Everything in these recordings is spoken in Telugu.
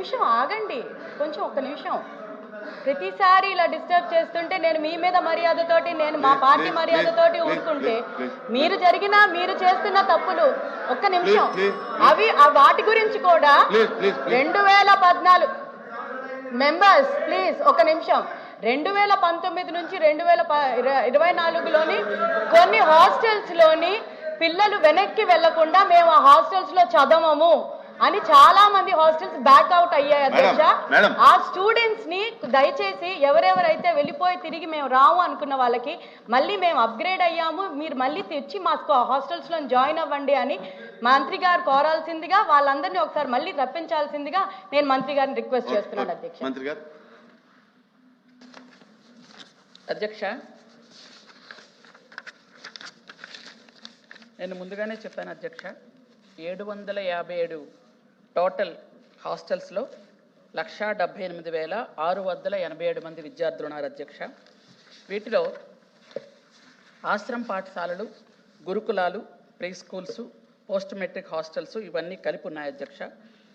నిమిషం ఆగండి, కొంచెం ఒక్క నిమిషం. ప్రతిసారి ఇలా డిస్టర్బ్ చేస్తుంటే నేను మీ మీద మర్యాదతోటి, నేను మా పార్టీ మర్యాదతోటి ఊరుకుంటే మీరు చేస్తున్న తప్పులు, ఒక్క నిమిషం, అవి వాటి గురించి కూడా 2014 మెంబర్స్ ప్లీజ్ ఒక నిమిషం, 2019 నుంచి 2024లోని కొన్ని హాస్టల్స్లోని పిల్లలు వెనక్కి వెళ్లకుండా మేము ఆ హాస్టల్స్లో చదవము అని చాలా మంది హాస్టల్స్ బ్యాక్అవుట్ అయ్యాయి అధ్యక్ష. ఆ స్టూడెంట్స్ ని దయచేసి ఎవరెవరైతే వెళ్ళిపోయి తిరిగి మేము రాము అనుకున్న వాళ్ళకి మళ్ళీ మేము అప్గ్రేడ్ అయ్యాము, మీరు మళ్ళీ తెచ్చి మా హాస్టల్స్ లో జాయిన్ అవ్వండి అని మంత్రి గారు కోరాల్సిందిగా, వాళ్ళందరినీ ఒకసారి మళ్ళీ రప్పించాల్సిందిగా నేను మంత్రి గారిని రిక్వెస్ట్ చేస్తున్నాను అధ్యక్ష. అధ్యక్ష, నేను ముందుగానే చెప్పాను అధ్యక్ష, 757 టోటల్ హాస్టల్స్లో 178,687 మంది విద్యార్థులు ఉన్నారు అధ్యక్ష. వీటిలో ఆశ్రమ పాఠశాలలు, గురుకులాలు, pre schools, post matric hostels ఇవన్నీ కలిపి ఉన్నాయి అధ్యక్ష.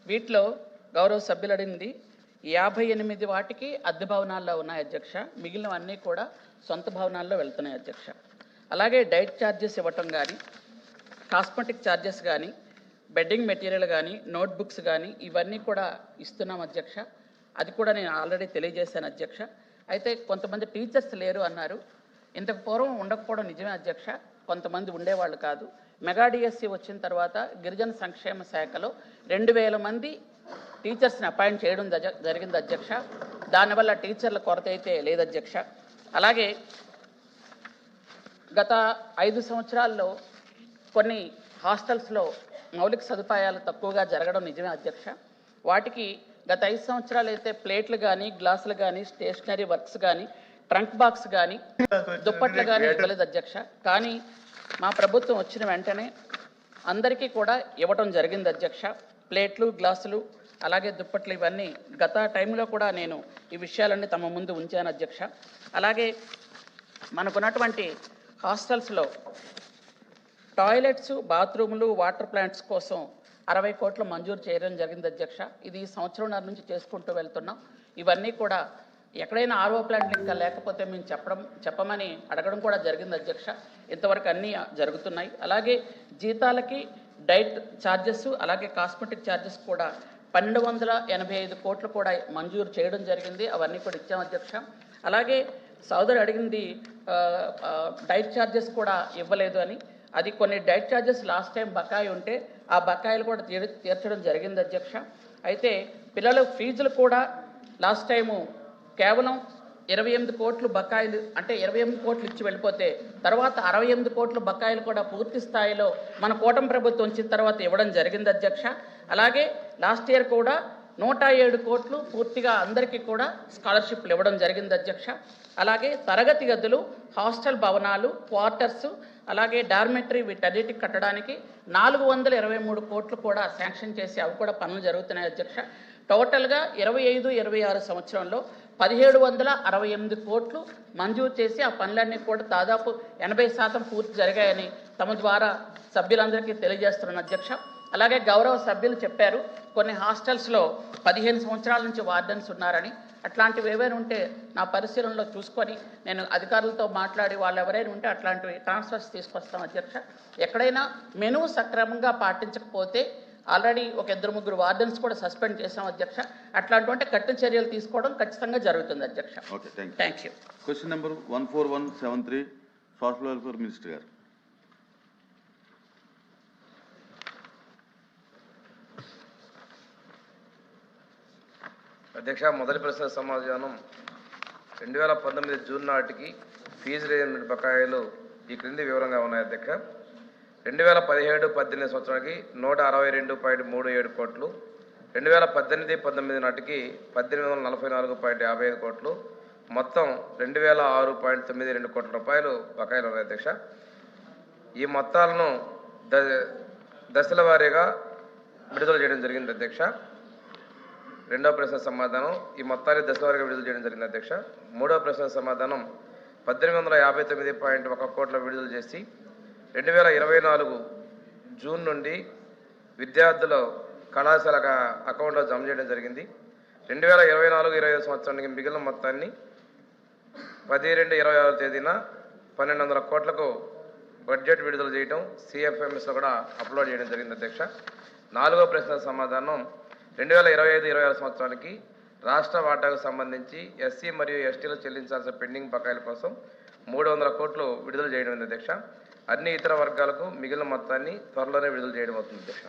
వీటిలో గౌరవ సభ్యులు అడిగింది 58 వాటికి అద్దె భవనాల్లో ఉన్నాయి అధ్యక్ష, మిగిలినవన్నీ కూడా సొంత భవనాల్లో వెళ్తున్నాయి అధ్యక్ష. అలాగే డైట్ ఛార్జెస్ ఇవ్వటం కానీ, కాస్మెటిక్ ఛార్జెస్ కానీ, బెడ్డింగ్ మెటీరియల్ కానీ, నోట్బుక్స్ కానీ ఇవన్నీ కూడా ఇస్తున్నాం అధ్యక్ష. అది కూడా నేను ఆల్రెడీ తెలియజేశాను అధ్యక్ష. అయితే కొంతమంది టీచర్స్ లేరు అన్నారు. ఇంతకు పూర్వం ఉండకపోవడం నిజమే అధ్యక్ష, కొంతమంది ఉండేవాళ్ళు కాదు. మెగా డిఎస్సి వచ్చిన తర్వాత గిరిజన సంక్షేమ శాఖలో 2,000 మంది టీచర్స్ని అపాయింట్ చేయడం జరిగింది అధ్యక్ష. దానివల్ల టీచర్ల కొరత అయితే లేదు అధ్యక్ష. అలాగే గత 5 సంవత్సరాల్లో కొన్ని హాస్టల్స్లో మౌలిక సదుపాయాలు తక్కువగా జరగడం నిజమే అధ్యక్ష. వాటికి గత 5 సంవత్సరాలు అయితే ప్లేట్లు కానీ, గ్లాసులు కానీ, స్టేషనరీ వర్క్స్ కానీ, ట్రంక్ బాక్స్ కానీ, దుప్పట్లు కానీ ఇవ్వలేదు అధ్యక్ష. కానీ మా ప్రభుత్వం వచ్చిన వెంటనే అందరికీ కూడా ఇవ్వటం జరిగింది అధ్యక్ష. ప్లేట్లు, గ్లాసులు, అలాగే దుప్పట్లు ఇవన్నీ గత టైంలో కూడా నేను ఈ విషయాలన్నీ తమ ముందు ఉంచాను అధ్యక్ష. అలాగే మనకున్నటువంటి హాస్టల్స్లో టాయిలెట్స్, బాత్రూములు, వాటర్ ప్లాంట్స్ కోసం 60 కోట్లు మంజూరు చేయడం జరిగింది అధ్యక్ష. ఇది ఈ సంవత్సరంన్నర నుంచి చేసుకుంటూ వెళ్తున్నాం. ఇవన్నీ కూడా ఎక్కడైనా ఆర్ఓ ప్లాంట్లు ఇంకా లేకపోతే మేము చెప్పమని అడగడం కూడా జరిగింది అధ్యక్ష. ఇంతవరకు అన్నీ జరుగుతున్నాయి. అలాగే జీతాలకి డైట్ ఛార్జెస్, అలాగే కాస్మెటిక్ ఛార్జెస్ కూడా 1,285 కోట్లు కూడా మంజూరు చేయడం జరిగింది. అవన్నీ కూడా ఇచ్చాం అధ్యక్ష. అలాగే సోదరు అడిగింది డైట్ ఛార్జెస్ కూడా ఇవ్వలేదు అని. అది కొన్ని డైట్ ఛార్జెస్ లాస్ట్ టైం బకాయి ఉంటే ఆ బకాయిలు కూడా తీర్చడం జరిగింది అధ్యక్ష. అయితే పిల్లల ఫీజులు కూడా లాస్ట్ టైము కేవలం 28 కోట్లు బకాయిలు, అంటే 28 కోట్లు ఇచ్చి వెళ్ళిపోతే తర్వాత 68 కోట్ల బకాయిలు కూడా పూర్తి స్థాయిలో మన కూటమి ప్రభుత్వం వచ్చిన తర్వాత ఇవ్వడం జరిగింది అధ్యక్ష. అలాగే లాస్ట్ ఇయర్ కూడా 107 కోట్లు పూర్తిగా అందరికీ కూడా స్కాలర్షిప్లు ఇవ్వడం జరిగింది అధ్యక్ష. అలాగే తరగతి గదులు, హాస్టల్ భవనాలు, క్వార్టర్స్, అలాగే డార్మెటరీ వీటన్నిటికి కట్టడానికి 423 కోట్లు కూడా శాంక్షన్ చేసి అవి కూడా పనులు జరుగుతున్నాయి అధ్యక్ష. టోటల్గా 25-26 సంవత్సరంలో 1,768 కోట్లు మంజూరు చేసి ఆ పనులన్నీ కూడా దాదాపు 80% పూర్తి జరిగాయని తమ ద్వారా సభ్యులందరికీ తెలియజేస్తున్నాను అధ్యక్ష. అలాగే గౌరవ సభ్యులు చెప్పారు కొన్ని హాస్టల్స్లో 15 సంవత్సరాల నుంచి వార్డెన్స్ ఉన్నారని. అట్లాంటివి ఏవైనా ఉంటే నా పరిశీలనలో చూసుకొని నేను అధికారులతో మాట్లాడి వాళ్ళు ఎవరైనా ఉంటే అట్లాంటివి ట్రాన్స్ఫర్స్ తీసుకొస్తాం అధ్యక్ష. ఎక్కడైనా మెనూ సక్రమంగా పాటించకపోతే ఆల్రెడీ ఒక 2-3 వార్డెన్స్ కూడా సస్పెండ్ చేసాం అధ్యక్ష. అట్లాంటి కఠిన చర్యలు తీసుకోవడం ఖచ్చితంగా జరుగుతుంది అధ్యక్ష. Thank you. Question number 14173 social welfare minister గారు. అధ్యక్ష, మొదటి ప్రశ్న సమాధానం 2019 జూన్ నాటికి ఫీజు రియంబర్స్మెంట్ బకాయిలు ఈ క్రింది వివరంగా ఉన్నాయి అధ్యక్ష. 2017-18 సంవత్సరానికి 162.37 కోట్లు, 2018-19 నాటికి 1,844.55 కోట్లు, మొత్తం 2,006.92 కోట్ల రూపాయలు బకాయిలు ఉన్నాయి అధ్యక్ష. ఈ మొత్తాలను దశల వారీగా విడుదల చేయడం జరిగింది అధ్యక్ష. రెండవ ప్రశ్న సమాధానం ఈ మొత్తాన్ని దశల వారీగా విడుదల చేయడం జరిగింది అధ్యక్ష. మూడవ ప్రశ్న సమాధానం 1,859.1 కోట్ల విడుదల చేసి 2024 జూన్ నుండి విద్యార్థుల కళాశాల అకౌంట్లో జమ చేయడం జరిగింది. 2024-25 సంవత్సరానికి మిగిలిన మొత్తాన్ని 10/2/26 తేదీన 1200 కోట్లకు బడ్జెట్ విడుదల చేయడం CFMSలో కూడా అప్లోడ్ చేయడం జరిగింది అధ్యక్ష. 4వ ప్రశ్న సమాధానం 2025-26 సంవత్సరానికి రాష్ట్ర వాటాకు సంబంధించి SC మరియు STలు చెల్లించాల్సిన పెండింగ్ బకాయిల కోసం 300 కోట్లు విడుదల చేయడం అధ్యక్ష. అన్ని ఇతర వర్గాలకు మిగిలిన మొత్తాన్ని త్వరలోనే విడుదల చేయడం అవుతుంది అధ్యక్ష.